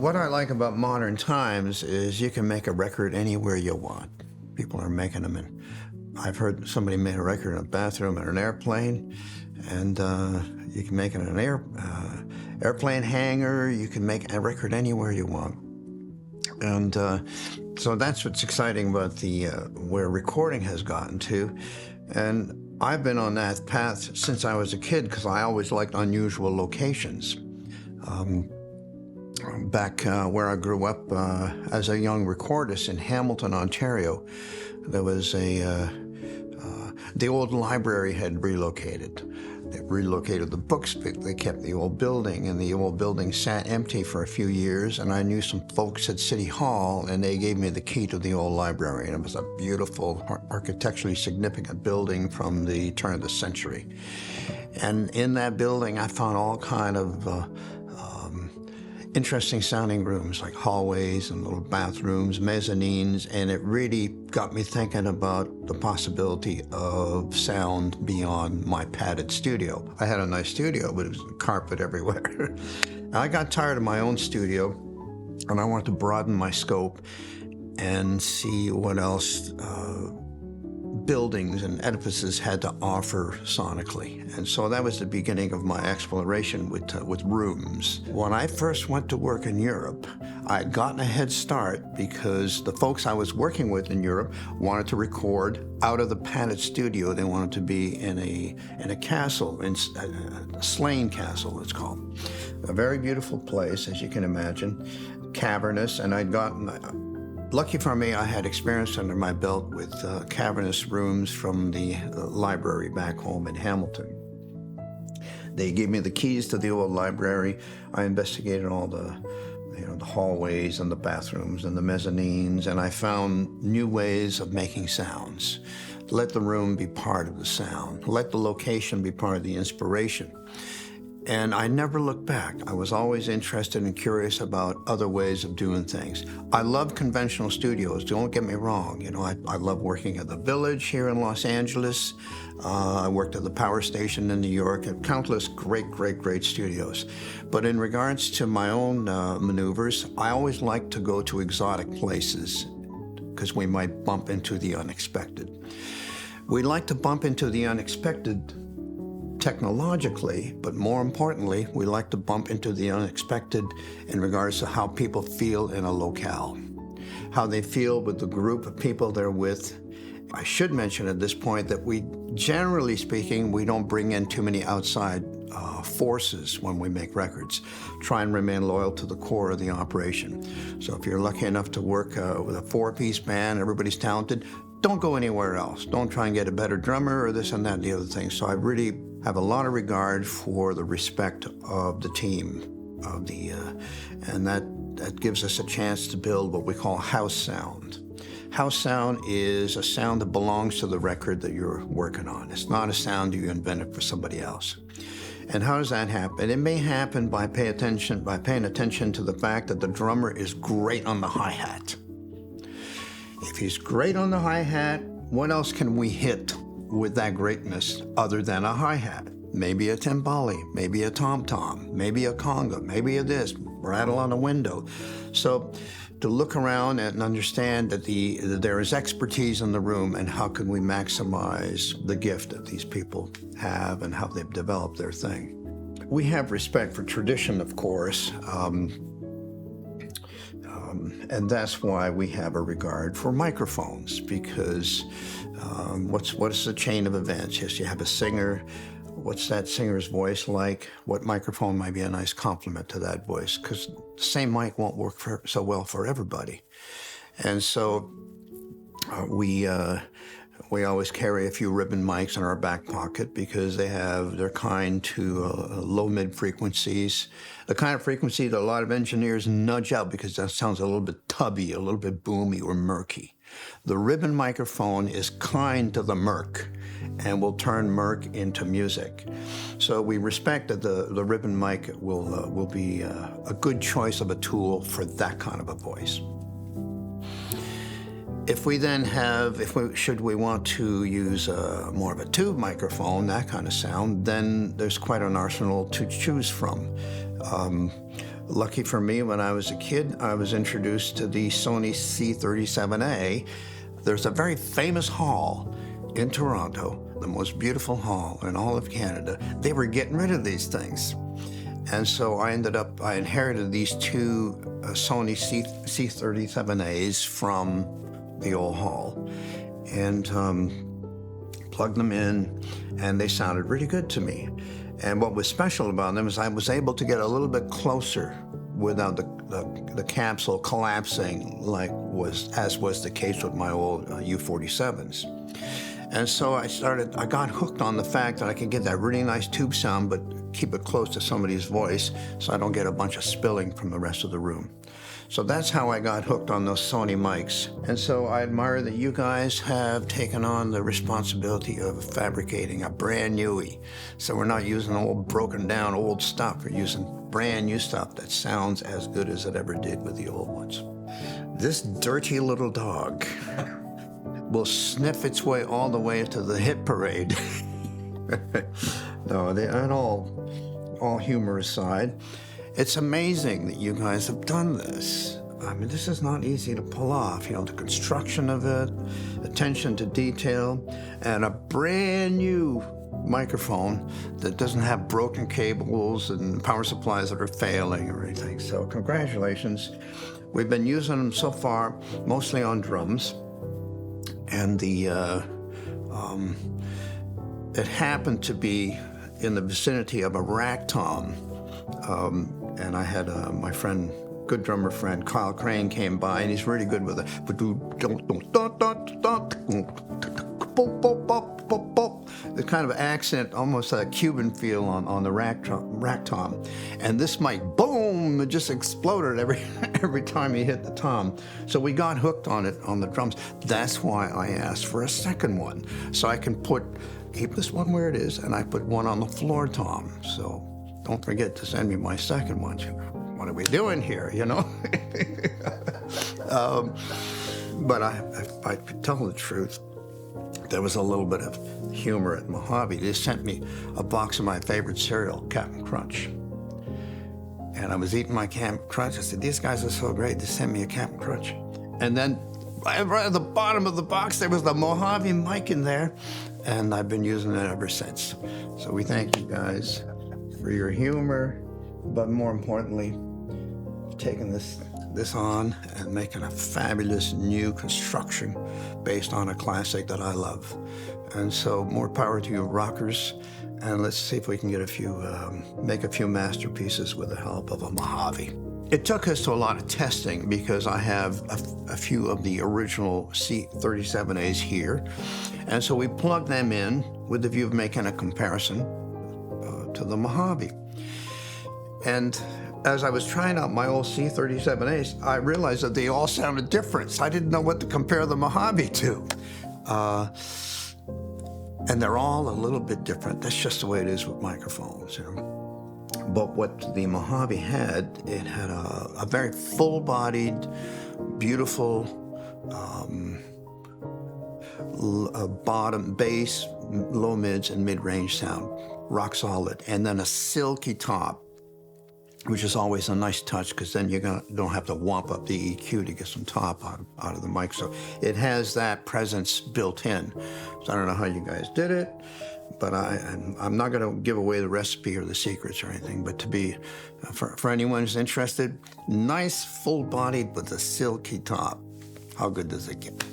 What I like about modern times is you can make a record anywhere you want. People are making them in. I've heard somebody made a record in a bathroom in an airplane, and you can make it in an airplane hangar. You can make a record anywhere you want. And so that's what's exciting about where recording has gotten to. And I've been on that path since I was a kid because I always liked unusual locations. Back where I grew up as a young recordist in Hamilton, Ontario, there was the old library had relocated. They relocated the books, they kept the old building, and the old building sat empty for a few years, and I knew some folks at City Hall, and they gave me the key to the old library, and it was a beautiful, architecturally significant building from the turn of the century. And in that building, I found all kind of interesting sounding rooms, like hallways and little bathrooms, mezzanines, and it really got me thinking about the possibility of sound beyond my padded studio. I had a nice studio, but it was carpet everywhere. I got tired of my own studio, and I wanted to broaden my scope and see what else buildings and edifices had to offer sonically. And so that was the beginning of my exploration with rooms. When I first went to work in Europe, I had gotten a head start because the folks I was working with in Europe wanted to record out of the padded studio. They wanted to be in a castle, in a Sling Castle, it's called. A very beautiful place, as you can imagine, cavernous, and I'd gotten lucky for me, I had experience under my belt with cavernous rooms from the library back home in Hamilton. They gave me the keys to the old library. I investigated all the hallways and the bathrooms and the mezzanines, and I found new ways of making sounds. Let the room be part of the sound. Let the location be part of the inspiration. And I never looked back. I was always interested and curious about other ways of doing things. I love conventional studios, don't get me wrong. You know, I love working at the Village here in Los Angeles. I worked at the Power Station in New York, and countless great studios. But in regards to my own maneuvers, I always like to go to exotic places because we might bump into the unexpected. We like to bump into the unexpected technologically, but more importantly, we like to bump into the unexpected in regards to how people feel in a locale, how they feel with the group of people they're with. I should mention at this point that we, generally speaking, we don't bring in too many outside forces when we make records. Try and remain loyal to the core of the operation. So if you're lucky enough to work with a 4-piece band, everybody's talented, don't go anywhere else. Don't try and get a better drummer or this and that and the other thing. So I really have a lot of regard for the respect of the team, and that gives us a chance to build what we call house sound. House sound is a sound that belongs to the record that you're working on. It's not a sound you invented for somebody else. And how does that happen? It may happen by paying attention to the fact that the drummer is great on the hi-hat. If he's great on the hi-hat, what else can we hit with that greatness other than a hi-hat? Maybe a timbali, maybe a tom-tom, maybe a conga, maybe a this, rattle on a window. So to look around and understand that there is expertise in the room, and how can we maximize the gift that these people have and how they've developed their thing. We have respect for tradition, of course, and that's why we have a regard for microphones, because what is the chain of events? Yes, you have a singer. What's that singer's voice like? What microphone might be a nice complement to that voice? Because the same mic won't work so well for everybody. And so we always carry a few ribbon mics in our back pocket because they're kind to low-mid frequencies, the kind of frequency that a lot of engineers nudge out because that sounds a little bit tubby, a little bit boomy or murky. The ribbon microphone is kind to the murk and will turn murk into music. So we respect that the ribbon mic will be a good choice of a tool for that kind of a voice. If we then should we want to use more of a tube microphone, that kind of sound, then there's quite an arsenal to choose from. Lucky for me, when I was a kid, I was introduced to the Sony C-37a. There's a very famous hall in Toronto, the most beautiful hall in all of Canada. They were getting rid of these things. And so I inherited these two Sony C-37As from the old hall and plugged them in, and they sounded really good to me. And what was special about them is I was able to get a little bit closer without the capsule collapsing as was the case with my old U-47s. And so I got hooked on the fact that I could get that really nice tube sound, but keep it close to somebody's voice so I don't get a bunch of spilling from the rest of the room. So that's how I got hooked on those Sony mics. And so I admire that you guys have taken on the responsibility of fabricating a brand newie. So we're not using old broken down old stuff. We're using brand new stuff that sounds as good as it ever did with the old ones. This dirty little dog will sniff its way all the way to the hit parade. No, and all humor aside, it's amazing that you guys have done this. I mean, this is not easy to pull off. You know, the construction of it, attention to detail, and a brand new microphone that doesn't have broken cables and power supplies that are failing or anything. So congratulations. We've been using them so far, mostly on drums. And it happened to be in the vicinity of a rack tom. And I had my friend, good drummer friend, Kyle Crane came by, and he's really good with it. The kind of accent, almost a Cuban feel on the rack tom. And this mic, boom, it just exploded every time he hit the tom. So we got hooked on it on the drums. That's why I asked for a second one. So I can keep this one where it is, and I put one on the floor tom. So don't forget to send me my second one. What are we doing here, you know? But if I tell the truth, there was a little bit of humor at Mojave. They sent me a box of my favorite cereal, Captain Crunch. And I was eating my Captain Crunch. I said, these guys are so great, they sent me a Captain Crunch. And then right at the bottom of the box, there was the Mojave mic in there, and I've been using it ever since. So we thank you guys for your humor, but more importantly, taking this on and making a fabulous new construction based on a classic that I love. And so more power to you rockers, and let's see if we can get make a few masterpieces with the help of a Mojave. It took us to a lot of testing because I have a few of the original C-37As here. And so we plugged them in with the view of making a comparison to the Mojave. And as I was trying out my old C-37As, I realized that they all sounded different. So I didn't know what to compare the Mojave to. And they're all a little bit different. That's just the way it is with microphones, you know. But what the Mojave had, it had a very full-bodied, beautiful bottom, bass, low mids, and mid-range sound, rock solid, and then a silky top, which is always a nice touch because then you don't have to whomp up the EQ to get some top out of the mic. So it has that presence built in. So I don't know how you guys did it, but I'm not going to give away the recipe or the secrets or anything, but for anyone who's interested, nice full-bodied with a silky top. How good does it get?